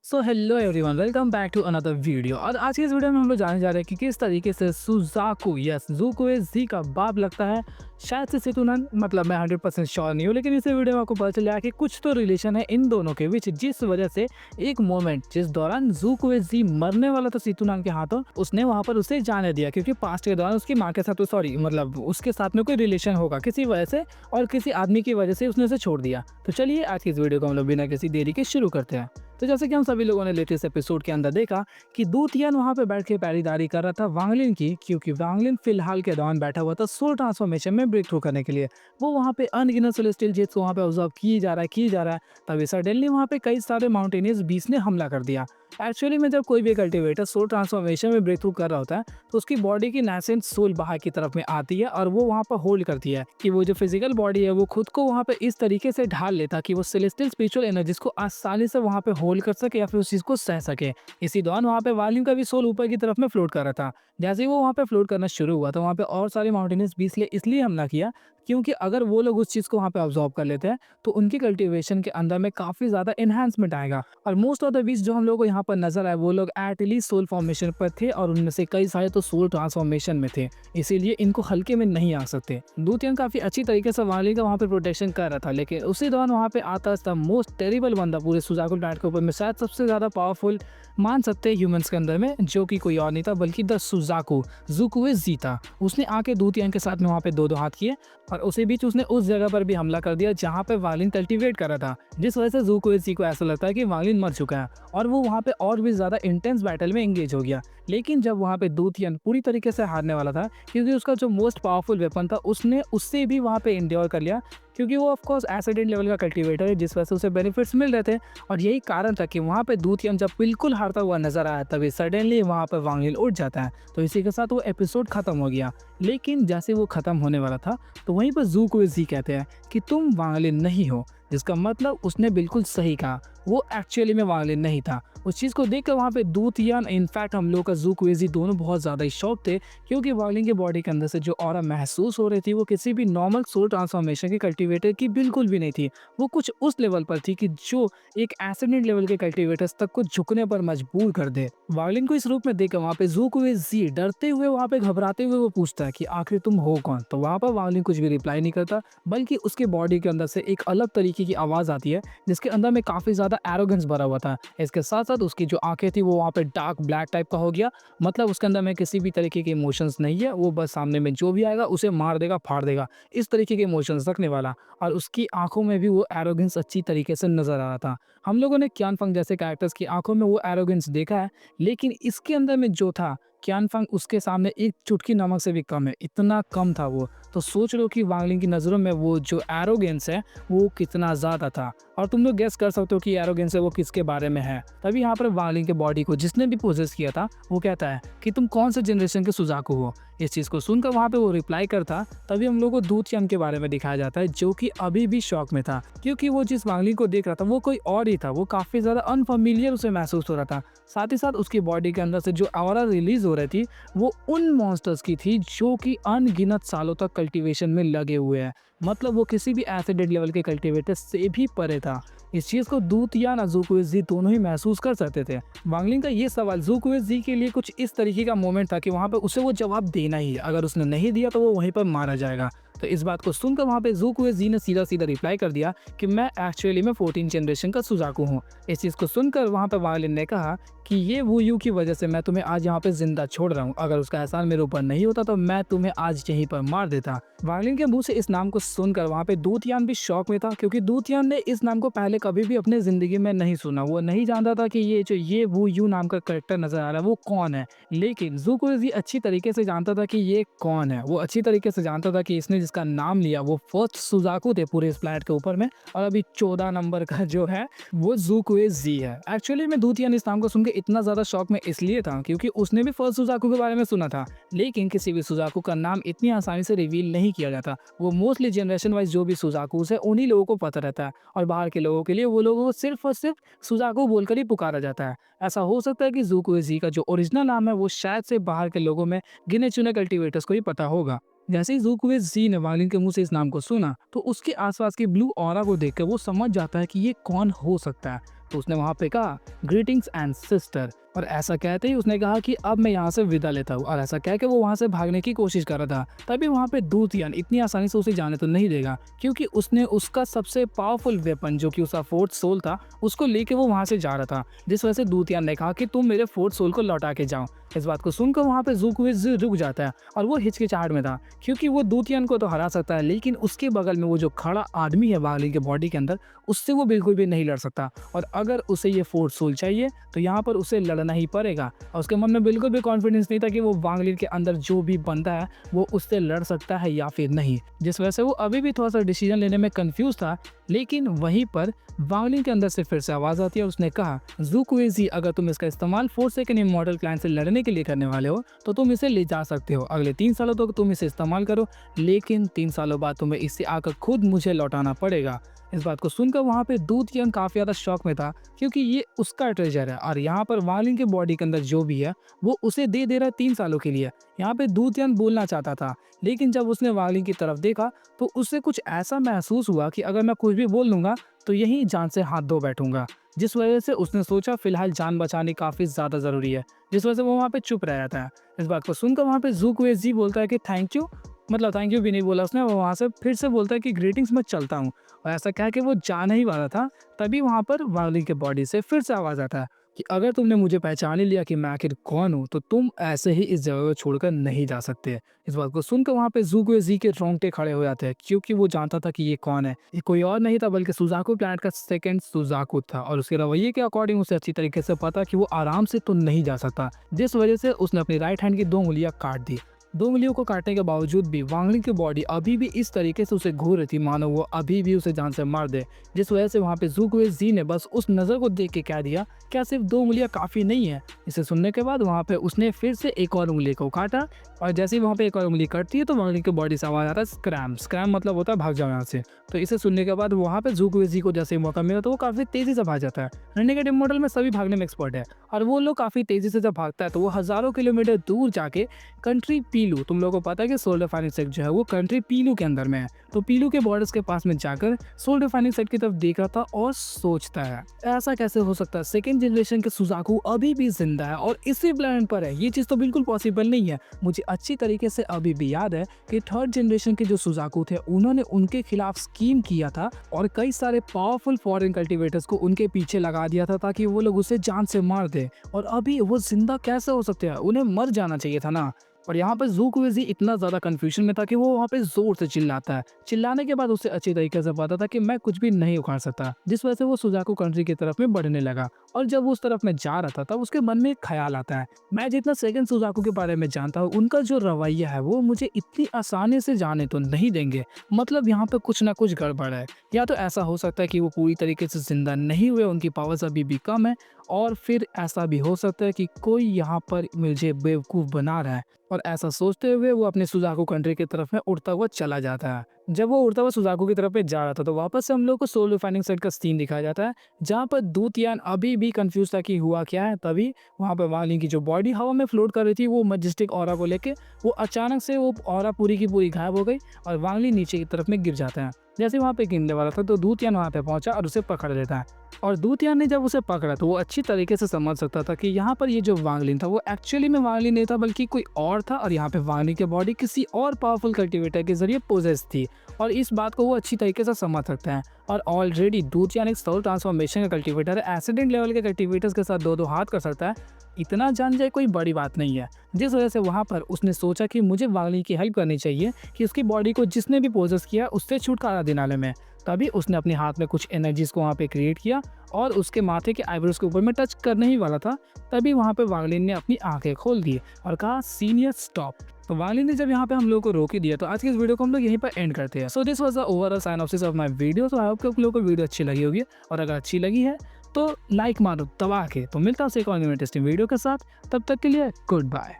So hello everyone, welcome back to another video. और आज की इस वीडियो में हम लोग जानने जा रहे हैं कि किस तरीके से सुजाकू ज़ूकुवे जी का बाप लगता है शायद से सेतुनन। मतलब मैं 100% श्योर नहीं हूँ, लेकिन इस वीडियो में आपको पता चल जाएगा कि कुछ तो रिलेशन है इन दोनों के बीच, जिस वजह से एक मोमेंट जिस दौरान ज़ूकुवे जी मरने वाला था सेतुनन के हाथों, उसने वहां पर उसे जाने दिया क्योंकि पास्ट के दौरान उसकी माँ के साथ, सॉरी मतलब उसके साथ में कोई रिलेशन होगा किसी वजह से, और किसी आदमी की वजह से उसने उसे छोड़ दिया। तो चलिए आज की इस वीडियो को हम लोग बिना किसी देरी के शुरू करते हैं। तो जैसे कि हम सभी लोगों ने लेटेस्ट एपिसोड के अंदर देखा कि दूतियान वहां पे बैठ के पहरेदारी कर रहा था वांगलिन की, क्योंकि वांगलिन फिलहाल के दौरान बैठा हुआ था सोल ट्रांसफॉर्मेशन में ब्रेक थ्रू करने के लिए। वो वहां पे अनगिनत सेलेस्टियल जेट्स को वहां पे ऑब्जर्व किए जा रहा है किए जा रहा है। तभी सडनली वहां पे कई सारे माउंटेनियर्स बीस ने हमला कर दिया। एक्चुअली में जब कोई भी कल्टिवेटर सोल ट्रांसफॉर्मेशन में ब्रेक थ्रू कर रहा होता है तो उसकी बॉडी की नेसेंट सोल बाहर की तरफ में आती है और वो वहां पर होल्ड करती है कि वो जो फिजिकल बॉडी है वो खुद को वहां पे इस तरीके से ढाल लेता कि वो सेलेस्टियल स्पिरिचुअल एनर्जीज को आसानी से वहां पे होल्ड कर सके या फिर उस चीज को सह सके। इसी दौरान वहां पे वॉल्यूम का भी सोल ऊपर की तरफ में फ्लोट कर रहा था। जैसे ही वो वहां पे फ्लोट करना शुरू हुआ तो वहां पे और सारे माउंटेनियर्स भी इसलिए हमला किया क्योंकि अगर वो लोग उस चीज को वहां पे ऑब्जॉर्व कर लेते हैं तो उनकी कल्टीवेशन के अंदर में काफी ज्यादा एनहांसमेंट आएगा। और मोस्ट ऑफ द बीच जो हम लोग को यहाँ पर नजर आए वो लोग एट लीस्ट सोल फॉर्मेशन पर थे और उनमें से कई सारे तो सोल ट्रांसफॉर्मेशन में थे, इसीलिए इनको हल्के में नहीं आ सकते। दूतियन काफी अच्छी तरीके से वाली का वहाँ पे प्रोटेक्शन कर रहा था, लेकिन उसी दौरान वहाँ पे आता था मोस्ट टेरिबल बंदा पूरे सुजाकु प्लैनेट के ऊपर में, शायद सबसे ज्यादा पावरफुल मान सकते हैं ह्यूमंस के अंदर में, जो कि कोई और नहीं था बल्कि द सुजाकू ज़ूकुवे जी था। उसने आके दूतियन के साथ में वहाँ पे दो हाथ किए और उसी बीच उसने उस जगह पर भी हमला कर दिया जहाँ पे वालिन कल्टीवेट कर रहा था, जिस वजह से ज़ूकुवे जी को ऐसा लगता है कि वालिन मर चुका है और वो वहाँ पे और भी ज्यादा इंटेंस बैटल में एंगेज हो गया। लेकिन जब वहाँ पे दूतियन पूरी तरीके से हारने वाला था क्योंकि उसका जो मोस्ट पावरफुल वेपन था उसने उससे भी वहाँ पे इंड्योर कर लिया, क्योंकि वो ऑफकोर्स एसिडेंट लेवल का कल्टीवेटर है जिस वजह से उसे बेनिफिट्स मिल रहे थे। और यही कारण था कि वहाँ पे दूतियन जब बिल्कुल हारता हुआ नजर आया तभी सडनली वहाँ पर वांगलिन उठ जाता है। तो इसी के साथ वो एपिसोड खत्म हो गया। लेकिन जैसे वो खत्म होने वाला था तो वहीं पर ज़ूकुवे जी कहते हैं कि तुम वांगलिन नहीं हो, जिसका मतलब उसने बिल्कुल सही कहा, वो एक्चुअली में वांगलिन नहीं था। उस चीज़ को देखकर वहाँ पे दूतियान, इनफैक्ट हम लोग का ज़ूकुवे जी दोनों बहुत ज़्यादा ही शॉक थे, क्योंकि वांगलिन के बॉडी के अंदर से जो ऑरा महसूस हो रही थी वो किसी भी नॉर्मल सोल ट्रांसफॉर्मेशन के कल्टीवेटर की बिल्कुल भी नहीं थी। वो कुछ उस लेवल पर थी कि जो एक एसिडेंट लेवल के कल्टीवेटर्स तक को झुकने पर मजबूर कर दे। वांगलिन को इस रूप में देखकर वहाँ पे ज़ूकुवे जी डरते हुए, वहाँ पे घबराते हुए वो पूछता है कि आखिर तुम हो कौन। तो वहाँ पर वांगलिन कुछ भी रिप्लाई नहीं करता, बल्कि उसके बॉडी के अंदर से एक अलग तरीके की आवाज़ आती है जिसके अंदर में काफ़ी ज़्यादा एरोगेंस भरा हुआ था। इसके साथ साथ उसकी जो आंखें थी वो वहाँ पे डार्क ब्लैक टाइप का हो गया, मतलब उसके अंदर में किसी भी तरीके के इमोशंस नहीं है, वो बस सामने में जो भी आएगा उसे मार देगा फाड़ देगा, इस तरीके के इमोशंस रखने वाला। और उसकी आंखों में भी वो एरोगेंस अच्छी तरीके से नजर आ रहा था। हम लोगों ने क्यान फंग जैसे कैरेक्टर्स की आंखों में वो एरोगेंस देखा है, लेकिन इसके अंदर में जो था क्यान फंग उसके सामने एक चुटकी नमक से भी कम है, इतना कम था वो। तो सोच लो कि वांगलिन की नज़रों में वो जो एरोगेंस है वो कितना ज़्यादा था। और तुम लोग गेस कर सकते हो कि एरोगेंस है वो किसके बारे में है। तभी यहाँ पर वांगलिन के बॉडी को जिसने भी पोजेस किया था वो कहता है कि तुम कौन से जनरेशन के सुजाकू हो। इस चीज़ को सुनकर वहाँ पे वो रिप्लाई करता, तभी हम लोग को दूतियन के बारे में दिखाया जाता है, जो कि अभी भी शॉक में था, क्योंकि वो जिस वांगलिन को देख रहा था वो कोई और ही था। वो काफ़ी ज़्यादा अनफेमिलियर उसे महसूस हो रहा था। साथ ही साथ उसकी बॉडी के अंदर से जो ऑरा रिलीज हो रही थी वो उन मॉन्स्टर्स की थी जो कि अनगिनत सालों तक कल्टीवेशन में लगे हुए हैं, मतलब वो किसी भी एसिडेंट लेवल के कल्टीवेटर से भी परे था। इस चीज़ को दूतियान और ज़ूकुवे जी दोनों ही महसूस कर सकते थे। वांगलिन का ये सवाल ज़ूकुवे जी के लिए कुछ इस तरीके का मोमेंट था कि वहाँ पे उसे वो जवाब देना ही है, अगर उसने नहीं दिया तो वो वहीं पर मारा जाएगा। तो इस बात को सुनकर वहाँ पे ज़ूकुवे जी ने सीधा सीधा रिप्लाई कर दिया कि मैं एक्चुअली में 14 जनरेशन का सुजाकू हूँ। इस चीज़ को सुनकर वहाँ पे वांगलिन ने कहा कि ये वो यू की वजह से मैं तुम्हें आज यहाँ पे जिंदा छोड़ रहा हूँ, अगर उसका एहसान मेरे ऊपर नहीं होता तो मैं तुम्हें आज यहीं पर मार देता। वांगलिन के मुंह से इस नाम को सुनकर वहाँ पे दूतियान भी शौक में था, क्योंकि दूतियान ने इस नाम को पहले कभी भी अपने जिंदगी में नहीं सुना। वो नहीं जानता था कि ये जो ये वो यू नाम का करेक्टर नजर आ रहा है वो कौन है। लेकिन ज़ूकुवे जी अच्छी तरीके से जानता था कि ये कौन है। वो अच्छी तरीके से जानता था कि इसने जिसका नाम लिया वो फर्स्ट सुजाकू थे पूरे इस प्लैनेट के ऊपर में, और अभी 14 नंबर का जो है वो ज़ूकुवे जी है। एक्चुअली में दूतियान इस नाम को सुनकर इतना ज्यादा शौक में इसलिए था क्योंकि उसने भी फर्स्ट सुजाकू के बारे में सुना था, लेकिन किसी भी सुजाकू का नाम इतनी आसानी से रिवील नहीं किया जाता। वो मोस्टली जनरेशन वाइज जो भी सुजाकूस है उन्हीं लोगों को पता रहता है, और बाहर के लोगों के लिए वो लोगों को सिर्फ और सिर्फ सुजाकू बोलकर ही पुकारा जाता है। ऐसा हो सकता है कि ज़ूकुवे जी का जो ओरिजिनल नाम है वो शायद से बाहर के लोगों में गिने चुने कल्टीवेटर्स को ही पता होगा। जैसे ही ज़ूकुवे जी ने वांगलिन के मुंह से इस नाम को सुना तो उसके आसपास की ब्लू ऑरा को देखकर वो समझ जाता है कि ये कौन हो सकता है। तो उसने वहाँ पे कहा ग्रीटिंग्स एंड सिस्टर, और ऐसा कहते ही उसने कहा कि अब मैं यहाँ से विदा लेता हूँ, और ऐसा कह के वो वहाँ से भागने की कोशिश कर रहा था। तभी वहाँ पे दूतियान इतनी आसानी से उसे जाने तो नहीं देगा, क्योंकि उसने उसका सबसे पावरफुल वेपन जो कि उसका फोर्थ सोल था उसको लेके वो वहाँ से जा रहा था। जिस वजह से दूतियान ने कहा कि तुम मेरे फोर्थ सोल को लौटा के जाओ। इस बात को सुनकर वहाँ पे ज़ूकुवे रुक जाता है और वो हिचकिचाहट में था, क्योंकि वो दूतियान को तो हरा सकता है लेकिन उसके बगल में वो जो खड़ा आदमी है वांगलिन के बॉडी के अंदर, उससे वो बिल्कुल भी नहीं लड़ सकता। और अगर उसे ये फोर्थ सोल चाहिए तो यहाँ पर उसे लड़ना ही पड़ेगा। और उसके मन में बिल्कुल भी कॉन्फिडेंस नहीं था कि वो वांगलिन के अंदर जो भी बंदा है वो उससे लड़ सकता है या फिर नहीं, जिस वजह से वो अभी भी थोड़ा सा डिसीजन लेने में कंफ्यूज था। लेकिन वहीं पर वांगलिन के अंदर से फिर से आवाज़ आती है और उसने कहा ज़ूकुवे, अगर तुम इसका इस्तेमाल फोर्सेकन इमॉर्टल क्लैन से लड़ने के लिए करने वाले हो तो तुम इसे ले जा सकते हो। अगले 3 सालों तक तुम इसे इस्तेमाल करो, लेकिन 3 सालों बाद तुम्हें इससे आकर खुद मुझे लौटाना पड़ेगा। इस बात को सुनकर वहाँ पे दूतियान काफ़ी ज़्यादा शॉक में था, क्योंकि ये उसका ट्रेजर है और यहाँ पर वांगलिन के बॉडी के अंदर जो भी है वो उसे दे रहा है 3 सालों के लिए। यहाँ पे दूतियान बोलना चाहता था, लेकिन जब उसने वांगलिन की तरफ देखा तो उससे कुछ ऐसा महसूस हुआ कि अगर मैं कुछ भी बोल लूँगा तो यही जान से हाथ धो बैठूंगा। जिस वजह से उसने सोचा फिलहाल जान बचानी काफ़ी ज़्यादा ज़रूरी है, जिस वजह से वो वहाँ पे चुप रह जाता है। इस बात को सुनकर वहाँ पे ज़ूकुवे बोलता है कि थैंक यू, मतलब थैंक यू भी नहीं बोला उसने, वो वहाँ से फिर से बोलता है कि ग्रीटिंग्स, मैं चलता हूँ। और ऐसा कह के वो जाने ही वाला था, तभी वहाँ पर वांगलिन के बॉडी से फिर से आवाज़ आता है कि अगर तुमने मुझे पहचान ही लिया कि मैं आखिर कौन हूँ तो तुम ऐसे ही इस जगह को छोड़कर नहीं जा सकते। इस बात को सुनकर वहाँ पे ज़ूकुवे के रोंगटे खड़े हो जाते हैं, क्योंकि वो जानता था कि ये कौन है। ये कोई और नहीं था बल्कि सुजाकू प्लैनेट का सेकंड सुजाकू था, और उसके रवैये के अकॉर्डिंग उसे अच्छी तरीके से पता कि वो आराम से तो नहीं जा सकता। जिस वजह से उसने अपनी राइट हैंड की 2 उंगलियां काट दी। 2 उंगलियों को काटने के बावजूद भी वांगलिन की बॉडी अभी भी इस तरीके से उसे घूर रही थी मानो वो अभी भी उसे जान से मार दे। जिस वजह से वहाँ पे ज़ूकुवे ने बस उस नज़र को देख के कह दिया क्या सिर्फ 2 उंगलियां काफ़ी नहीं है। इसे सुनने के बाद वहाँ पे उसने फिर से एक और उंगली को काटा, और जैसे ही वहाँ पे एक और उंगली कटती है तो वांगलिन की बॉडी से आवाज़ आता है स्क्रैम। स्क्रैम मतलब होता है भाग जाओ यहाँ से। तो इसे सुनने के बाद वहाँ पे ज़ूकुवे को जैसे ही मौका मिला तो वो काफ़ी तेज़ी से भाग जाता है। रेनेगेड इमॉर्टल में सभी भागने में एक्सपर्ट है, और वो लोग काफ़ी तेज़ी से जब भागता है तो वो हज़ारों किलोमीटर दूर जाके कंट्री पीलू, तुम लोगों को पता है कि सोल डिफाइनिंग सेट जो है वो कंट्री पीलू के अंदर में है, तो पीलू के बॉर्डर्स के पास में जाकर सोल डिफाइनिंग सेट की तरफ देख रहा था और सोचता है ऐसा कैसे हो सकता है, सेकेंड जनरेशन के सुजाकू अभी भी जिंदा है और इसी प्लेनेट पर है, ये चीज़ तो बिल्कुल पॉसिबल नहीं है। मुझे अच्छी तरीके से अभी भी याद है कि थर्ड जनरेशन के जो सुजाकू थे उन्होंने उनके खिलाफ स्कीम किया था और कई सारे पावरफुल फॉरेन कल्टिवेटर्स को उनके पीछे लगा दिया था ताकि वो लोग उसे जान से मार दे, और अभी वो जिंदा कैसे हो सकते हैं, उन्हें मर जाना चाहिए था ना। और यहाँ पर ज़ूकुवे इतना ज़्यादा कंफ्यूजन में था कि वो वहाँ पे ज़ोर से चिल्लाता है। चिल्लाने के बाद उसे अच्छी तरीके से पता था कि मैं कुछ भी नहीं उखाड़ सकता, जिस वजह से वो सुजाकू कंट्री की तरफ में बढ़ने लगा। और जब वो उस तरफ में जा रहा था तब उसके मन में एक ख्याल आता है, मैं जितना सेकंड सुजाकू के बारे में जानता हूँ उनका जो रवैया है वो मुझे इतनी आसानी से जाने तो नहीं देंगे, मतलब यहाँ पे कुछ ना कुछ गड़बड़ है। या तो ऐसा हो सकता है कि वो पूरी तरीके से जिंदा नहीं हुए, उनकी पावर्स अभी भी कम है, और फिर ऐसा भी हो सकता है कि कोई यहाँ पर मुझे बेवकूफ़ बना रहा है। और ऐसा सोचते हुए वो अपने सुजाकू कंट्री की तरफ में उड़ता हुआ चला जाता है। जब वो उड़ता हुआ सुजाकू की तरफ में जा रहा था तो वापस से हम लोग को सोल रिफाइनिंग सेट का सीन दिखाया जाता है, जहाँ पर दूतियान अभी भी कंफ्यूज था कि हुआ क्या है। तभी वहाँ पर वांगलिन की जो बॉडी हवा में फ्लोट कर रही थी वो मैजेस्टिक ऑरा को लेके वो अचानक से वो ऑरा पूरी की पूरी गायब हो गई और वांगलिन नीचे की तरफ में गिर जाता है। जैसे वहाँ पे गिरने वाला था तो दूतियान वहाँ पे पहुंचा और उसे पकड़ लेता है, और दूतियान ने जब उसे पकड़ा तो वो अच्छी तरीके से समझ सकता था कि यहाँ पर ये जो वांगलिन था वो एक्चुअली में वांगलिन नहीं था बल्कि कोई और था, और यहाँ पे वांगलिन की बॉडी किसी और पावरफुल कल्टिवेटर के जरिए पोजेस थी, और इस बात को वो अच्छी तरीके से समझ सकता है। और ऑलरेडी दूतियान एक सोल ट्रांसफॉर्मेशन का कल्टिवेटर है, एसिडेंट लेवल के कल्टिवेटर्स के साथ 2-2 हाथ कर सकता है, इतना जान जाए कोई बड़ी बात नहीं है। जिस वजह से वहाँ पर उसने सोचा कि मुझे वांगलिन की हेल्प करनी चाहिए कि उसकी बॉडी को जिसने भी पोजेस किया उससे छुटकारा दिलाने में। तभी उसने अपने हाथ में कुछ एनर्जीज को वहाँ पे क्रिएट किया और उसके माथे के आईब्रोज के ऊपर में टच करने ही वाला था, तभी वहाँ पे वांगलिन ने अपनी आंखें खोल दी और कहा सीनियर स्टॉप। तो वांगलिन ने जब यहाँ पे हम लोग को रोक ही दिया तो आज की इस वीडियो को हम लोग यहीं पर एंड करते हैं। So this was the overall synopsis of my video. तो आई होप कि आप लोगों को वीडियो अच्छी लगी होगी, और अगर अच्छी लगी है तो लाइक मारो दबा के। तो मिलता हूँ एक और इंटरेस्टिंग वीडियो के साथ, तब तक के लिए गुड बाय।